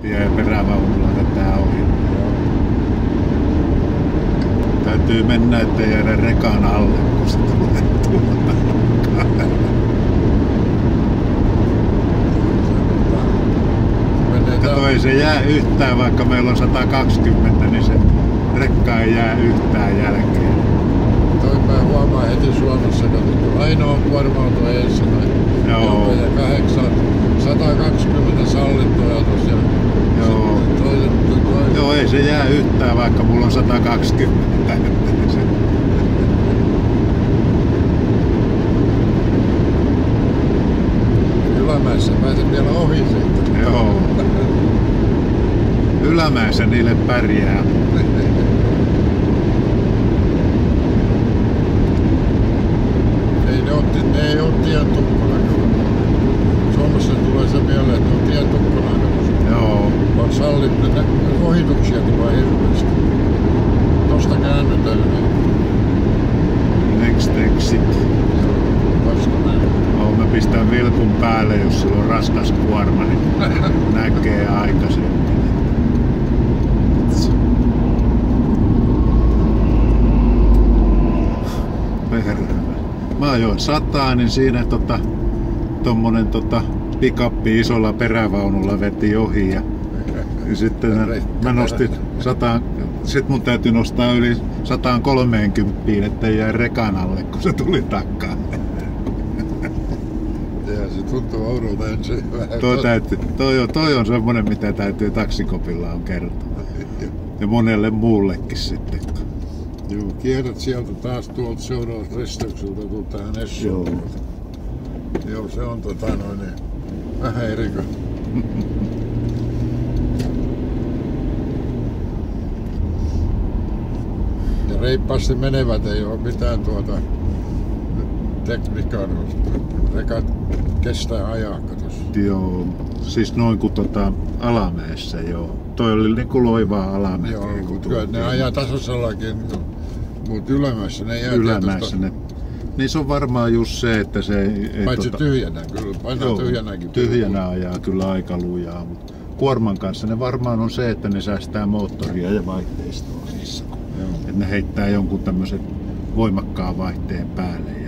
Ja perävaunulla vetää ohi. Täytyy mennä, ettei jäädä rekan alle, kun se tulee tuolta. Kato, ei se jää yhtään, vaikka meillä on 120, niin se rekka ei jää yhtään jälkeen. Toi mä huomaan heti Suomessa, kun ainoa kuorma-auto eessä. Joo. Ja 120 sallittuja tosiaan. Joo. Joo, ei se jää yhtään, vaikka mulla on 120. Ylämäessä pääset vielä ohi siitä. Joo. Ylämäessä niille pärjää. Ne ei ole tien tukkona. Suomessa tulee se mieleen, että on tien tukkona. Joo. On sallittu, ohituksia tulee hirveästi. Tosta käännytään. Next exit. Vasta näin. Joo, mä pistän vilkun päälle, jos sillä on raskas kuorma, niin näkee aikaisemmin. Mä ajoin 100, niin siinä tommonen pikappi isolla perävaunulla veti ohi ja sitten mä nostin 100, sit mun täytyy nostaa yli 130, ettei jää rekan alle, kun se tuli takaa. Ja se tuntuu oudolta ensin vähän. Toi on semmonen, mitä täytyy taksikopilla on kertoa. Ja monelle muullekin sitten. Joo, kierrät sieltä taas tuolta seuraavasta risteykseltä tuut tähän Essuun. Joo, se on vähän erikö. Ja reippaasti menevät, ei oo mitään tekniikkaa. Rekat kestää ajaa, katos. Joo, siis noin kuin alamäessä, joo. Toi oli niinku loivaa alamäkeä. Joo, kyllä ne ajaa tasaisellakin, mutta ylämässä ne jää ylämäessä ne. Niin se on varmaan just se, että se ei... Paitsi tyhjänä, kyllä painaa tyhjänäkin. Tyhjänä ajaa kyllä aika lujaa, mutta kuorman kanssa ne varmaan on se, että ne säästää moottoria ja vaihteistoa niissä. Että ne heittää jonkun tämmöisen voimakkaan vaihteen päälle.